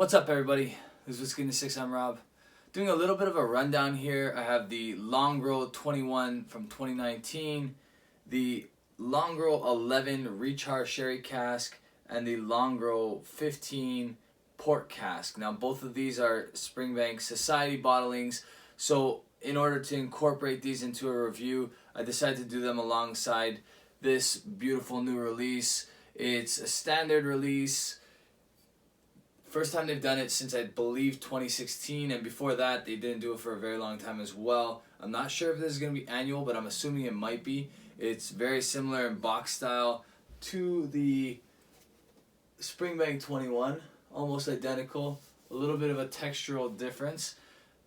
What's up, everybody? This is Whisky in the Six. I'm Rob. Doing a little bit of a rundown here. I have the Longrow 21 from 2019, the Longrow 11 Re-charred Sherry Cask, and the Longrow 15 Port Cask. Now, both of these are Springbank Society bottlings, so in order to incorporate these into a review, I decided to do them alongside this beautiful new release. It's a standard release. First time they've done it since, I believe, 2016, and before that they didn't do it for a very long time as well. I'm not sure if this is going to be annual, but I'm assuming it might be. It's very similar in box style to the Springbank 21, almost identical. A little bit of a textural difference,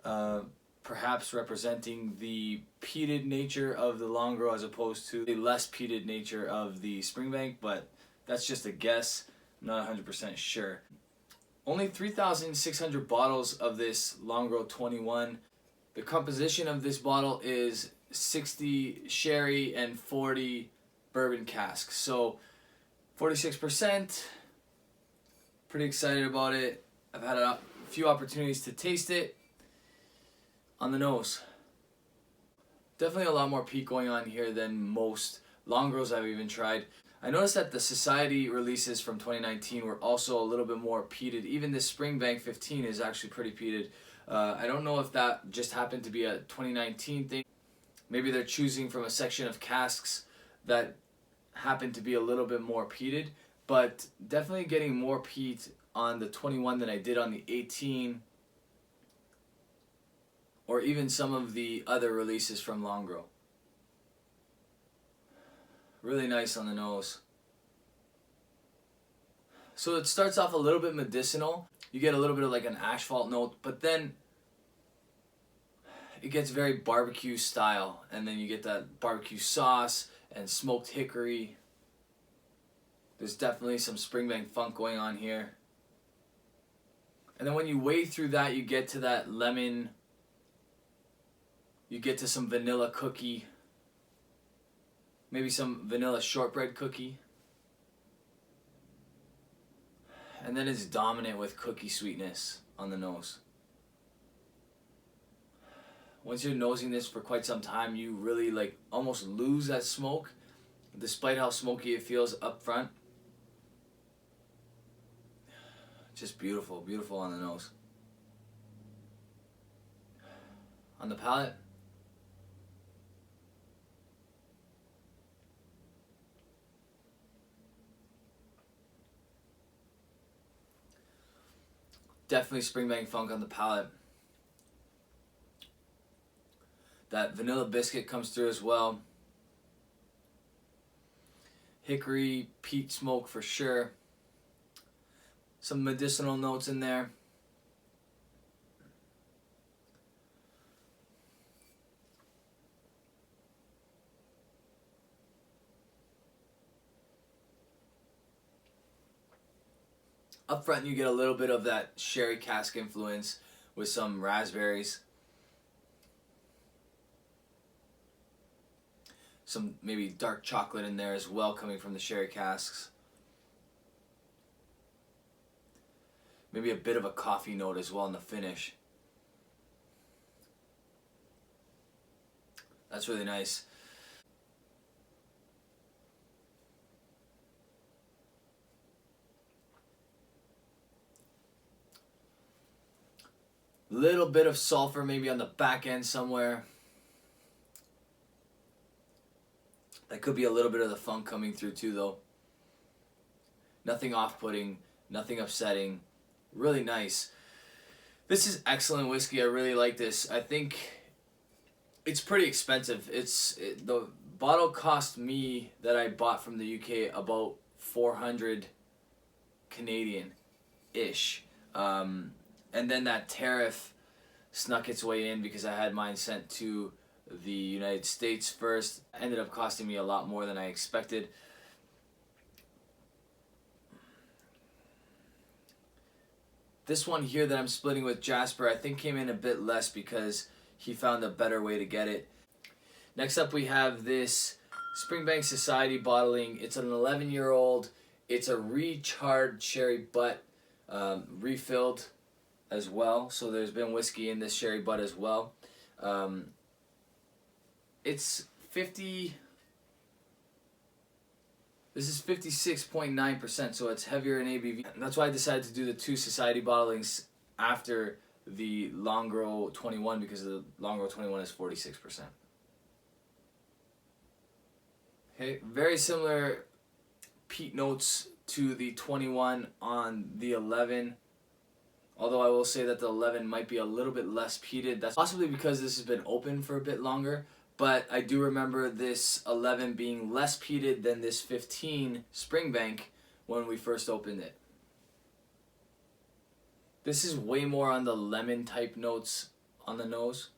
perhaps representing the peated nature of the Longrow as opposed to the less peated nature of the Springbank, but that's just a guess. I'm not 100% sure. Only 3,600 bottles of this Longrow 21. The composition of this bottle is 60 sherry and 40 bourbon casks. So 46%. Pretty excited about it. I've had a few opportunities to taste it. On the nose, definitely a lot more peat going on here than most Longrows I've even tried. I noticed that the Society releases from 2019 were also a little bit more peated. Even this Springbank 15 is actually pretty peated. I don't know if that just happened to be a 2019 thing. Maybe they're choosing from a section of casks that happen to be a little bit more peated, but definitely getting more peat on the 21 than I did on the 18, or even some of the other releases from Longrow. Really nice on the nose. So it starts off a little bit medicinal. You get a little bit of like an asphalt note, but then it gets very barbecue style, and then you get that barbecue sauce and smoked hickory. There's definitely some Springbank funk going on here. And then when you wade through that, you get to that lemon. You get to some vanilla cookie. Maybe some vanilla shortbread cookie. And then it's dominant with cookie sweetness on the nose. Once you're nosing this for quite some time, you really like almost lose that smoke, despite how smoky it feels up front. Just beautiful, beautiful on the nose. On the palate, definitely Springbank funk on the palate. That vanilla biscuit comes through as well. Hickory, peat smoke for sure. Some medicinal notes in there. Up front, you get a little bit of that sherry cask influence with some raspberries. Some maybe dark chocolate in there as well, coming from the sherry casks. Maybe a bit of a coffee note as well in the finish. That's really nice. Little bit of sulfur maybe on the back end somewhere. That could be a little bit of the funk coming through too, though. Nothing off-putting, nothing upsetting. Really nice. This is excellent whiskey. I really like this. I think it's pretty expensive. The bottle cost me, that I bought from the UK, about 400 Canadian-ish. And then that tariff snuck its way in because I had mine sent to the United States first. Ended up costing me a lot more than I expected. This one here that I'm splitting with Jasper, I think came in a bit less because he found a better way to get it. Next up we have this Springbank Society bottling. It's an 11-year-old. It's a Re-charred Sherry butt refilled as well. So there's been whiskey in this sherry butt as well. It's 50. This is 56.9%, so it's heavier in ABV. That's why I decided to do the 2 Society bottlings after the Longrow 21, because the Longrow 21 is 46%. Okay, very similar peat notes to the 21 on the 11. Although I will say that the 11 might be a little bit less peated. That's possibly because this has been open for a bit longer. But I do remember this 11 being less peated than this 15 Springbank when we first opened it. This is way more on the lemon type notes on the nose.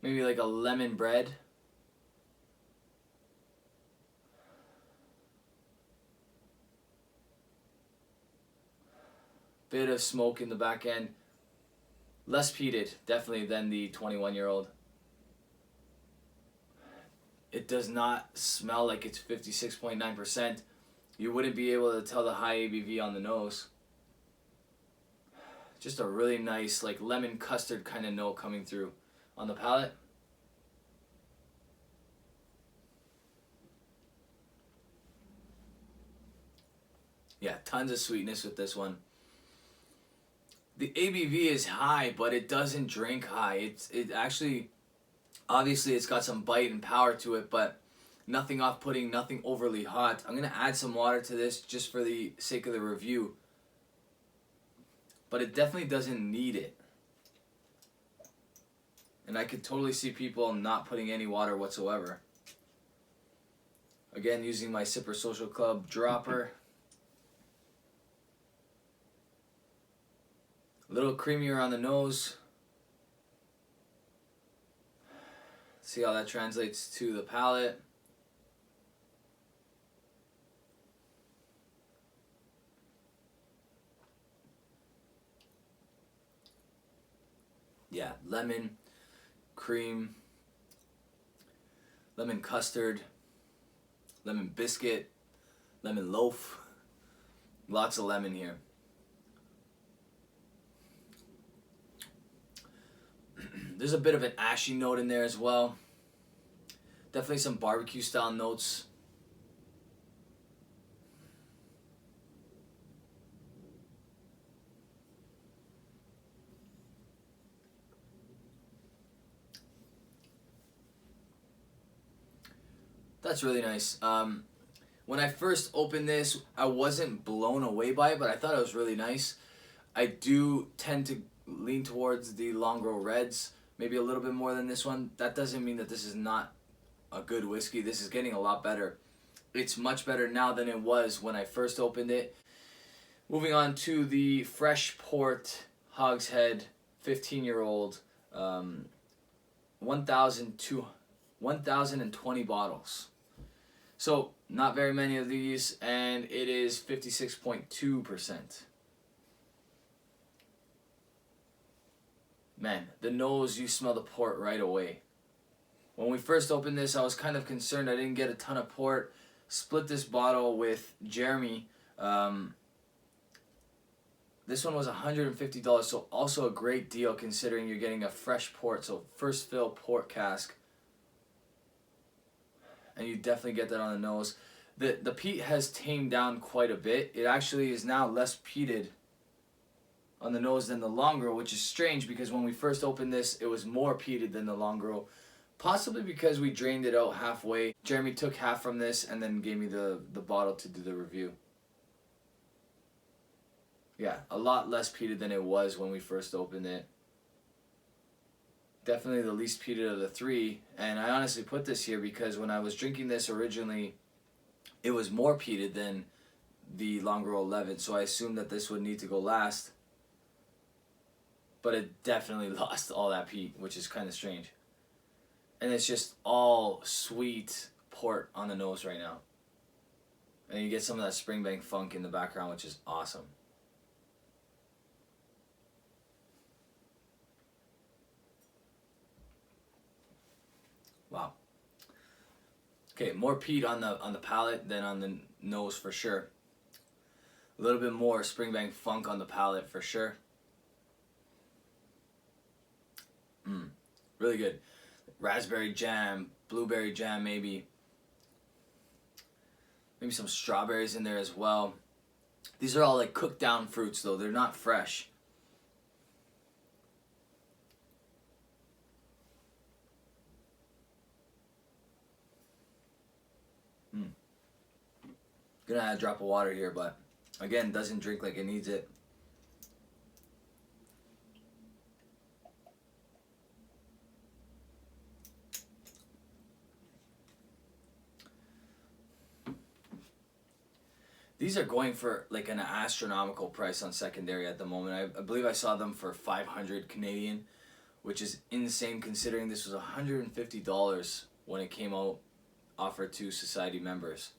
Maybe like a lemon bread. Bit of smoke in the back end. Less peated, definitely, than the 21-year-old. It does not smell like it's 56.9%. You wouldn't be able to tell the high ABV on the nose. Just a really nice, like, lemon custard kind of note coming through on the palate. Yeah, tons of sweetness with this one. The ABV is high, but it doesn't drink high. It actually, obviously it's got some bite and power to it, but nothing off-putting, nothing overly hot. I'm going to add some water to this just for the sake of the review. But it definitely doesn't need it. And I could totally see people not putting any water whatsoever. Again, using my Sipper Social Club dropper. A little creamier on the nose. See how that translates to the palate. Yeah, lemon, cream, lemon custard, lemon biscuit, lemon loaf. Lots of lemon here. There's a bit of an ashy note in there as well. Definitely some barbecue style notes. That's really nice. When I first opened this, I wasn't blown away by it, but I thought it was really nice. I do tend to lean towards the Longrow Reds, maybe a little bit more than this one. That doesn't mean that this is not a good whiskey. This is getting a lot better. It's much better now than it was when I first opened it. Moving on to the Fresh Port Hogshead 15-year-old, 1,020 bottles. So not very many of these, and it is 56.2%. Man, the nose, you smell the port right away. When we first opened this, I was kind of concerned I didn't get a ton of port. Split this bottle with Jeremy. This one was $150, so also a great deal considering you're getting a fresh port, so first fill port cask. And you definitely get that on the nose. The peat has tamed down quite a bit. It actually is now less peated on the nose than the Longrow, which is strange because when we first opened this, it was more peated than the Longrow. Possibly because we drained it out halfway. Jeremy took half from this and then gave me the bottle to do the review. Yeah, a lot less peated than it was when we first opened it. Definitely the least peated of the three. And I honestly put this here because when I was drinking this originally, it was more peated than the Longrow 11. So I assumed that this would need to go last. But it definitely lost all that peat, which is kind of strange. And it's just all sweet port on the nose right now. And you get some of that Springbank funk in the background, which is awesome. Wow. Okay, more peat on the palate than on nose for sure. A little bit more Springbank funk on the palate for sure. Really good. Raspberry jam, blueberry jam maybe. Maybe some strawberries in there as well. These are all like cooked down fruits though, they're not fresh. Gonna add a drop of water here, but again, doesn't drink like it needs it. These are going for like an astronomical price on secondary at the moment. I believe I saw them for 500 Canadian, which is insane considering this was $150 when it came out, offered to Society members.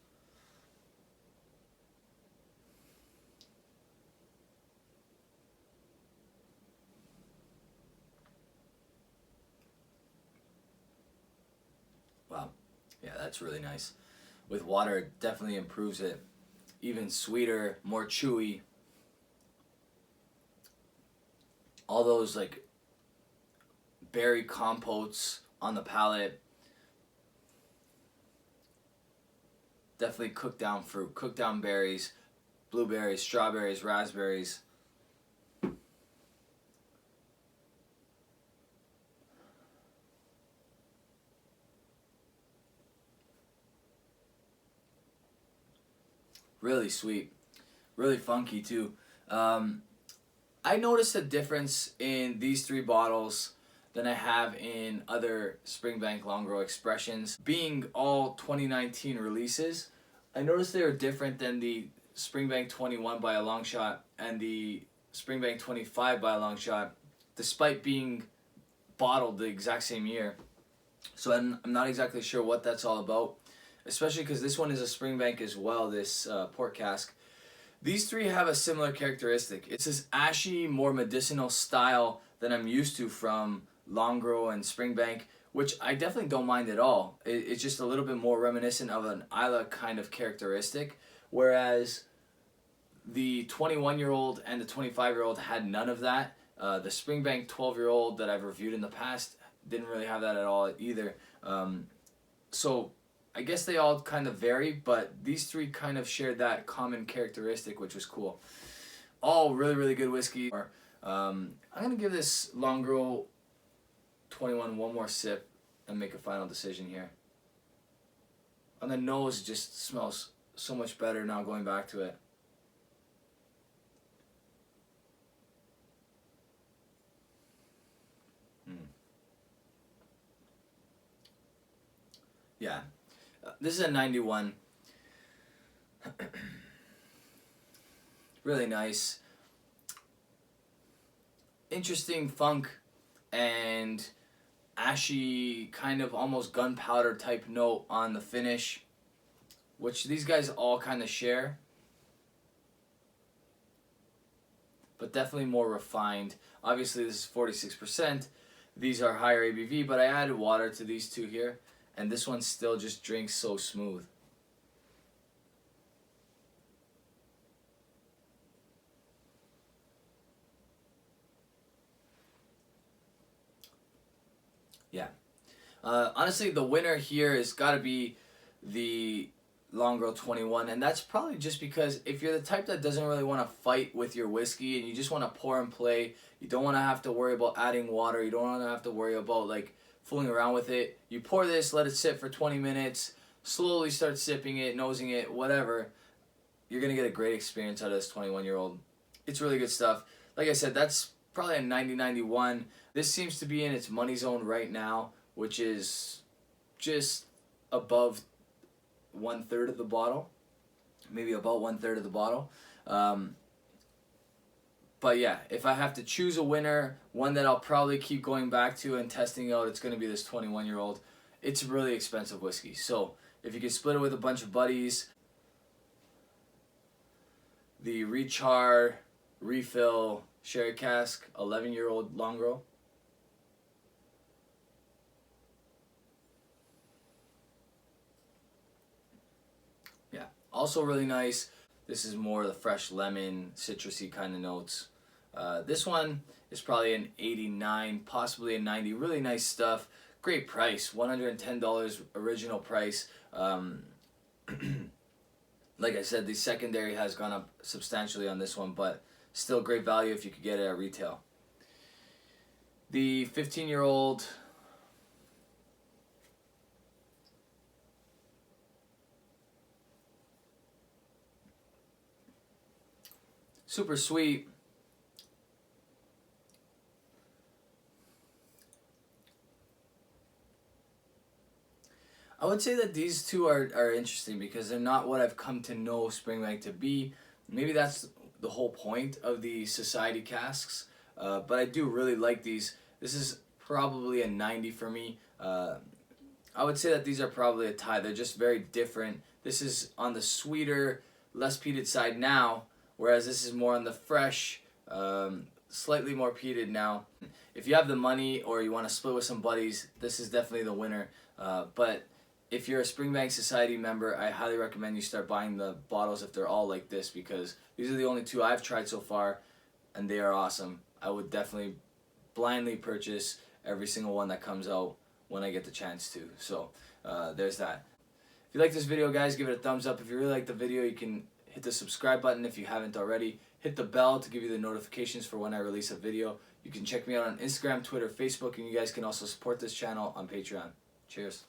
Wow, yeah, that's really nice. With water, it definitely improves it. Even sweeter, more chewy. All those like berry compotes on the palate. Definitely cooked down fruit, cooked down berries, blueberries, strawberries, raspberries. Really sweet, really funky too. I noticed a difference in these three bottles than I have in other Springbank Longrow expressions. Being all 2019 releases, I noticed they were different than the Springbank 21 by a long shot and the Springbank 25 by a long shot, despite being bottled the exact same year. So I'm not exactly sure what that's all about, especially because this one is a Springbank as well, this port cask. These three have a similar characteristic. It's this ashy, more medicinal style that I'm used to from Longrow and Springbank, which I definitely don't mind at all. It's just a little bit more reminiscent of an Isla kind of characteristic, whereas the 21-year-old and the 25-year-old had none of that. The Springbank 12-year-old that I've reviewed in the past didn't really have that at all either. So I guess they all kind of vary, but these three kind of shared that common characteristic, which was cool. All really, really good whiskey. I'm going to give this Longrow 21 one more sip and make a final decision here. On the nose, it just smells so much better now going back to it. Yeah. This is a 91. Really nice. Interesting funk and ashy, kind of almost gunpowder type note on the finish, which these guys all kind of share, but definitely more refined. Obviously this is 46%. These are higher ABV, but I added water to these two here, and this one still just drinks so smooth. Yeah. Honestly, the winner here has got to be the Longrow 21, and that's probably just because if you're the type that doesn't really want to fight with your whiskey and you just want to pour and play, you don't want to have to worry about adding water, you don't want to have to worry about like fooling around with it. You pour this, let it sit for 20 minutes, slowly start sipping it, nosing it, whatever. You're going to get a great experience out of this 21-year-old. It's really good stuff. Like I said, that's probably a 90-91. This seems to be in its money zone right now, which is just above 1/3 of the bottle. Maybe about 1/3 of the bottle. But yeah, if I have to choose a winner, one that I'll probably keep going back to and testing out, it's going to be this 21-year-old. It's a really expensive whiskey. So if you can split it with a bunch of buddies, the Re-charred Refill Sherry Cask 11-year-old Longrow. Yeah, Also really nice. This is more the fresh lemon, citrusy kind of notes. This one is probably an 89, possibly a 90. Really nice stuff. Great price, $110 original price. Like I said, the secondary has gone up substantially on this one, but still great value if you could get it at retail. The 15-year-old super sweet. I would say that these two are interesting because they're not what I've come to know Springbank to be. Maybe that's the whole point of the Society casks, but I do really like these. This is probably a 90 for me. I would say that these are probably a tie. They're just very different. This is on the sweeter, less peated side now, whereas this is more on the fresh, slightly more peated now. If you have the money or you want to split with some buddies, this is definitely the winner. But if you're a Springbank Society member, I highly recommend you start buying the bottles if they're all like this, because these are the only two I've tried so far, and they are awesome. I would definitely blindly purchase every single one that comes out when I get the chance to. So there's that. If you like this video, guys, give it a thumbs up. If you really like the video, you can hit the subscribe button if you haven't already. Hit the bell to give you the notifications for when I release a video. You can check me out on Instagram, Twitter, Facebook, and you guys can also support this channel on Patreon. Cheers.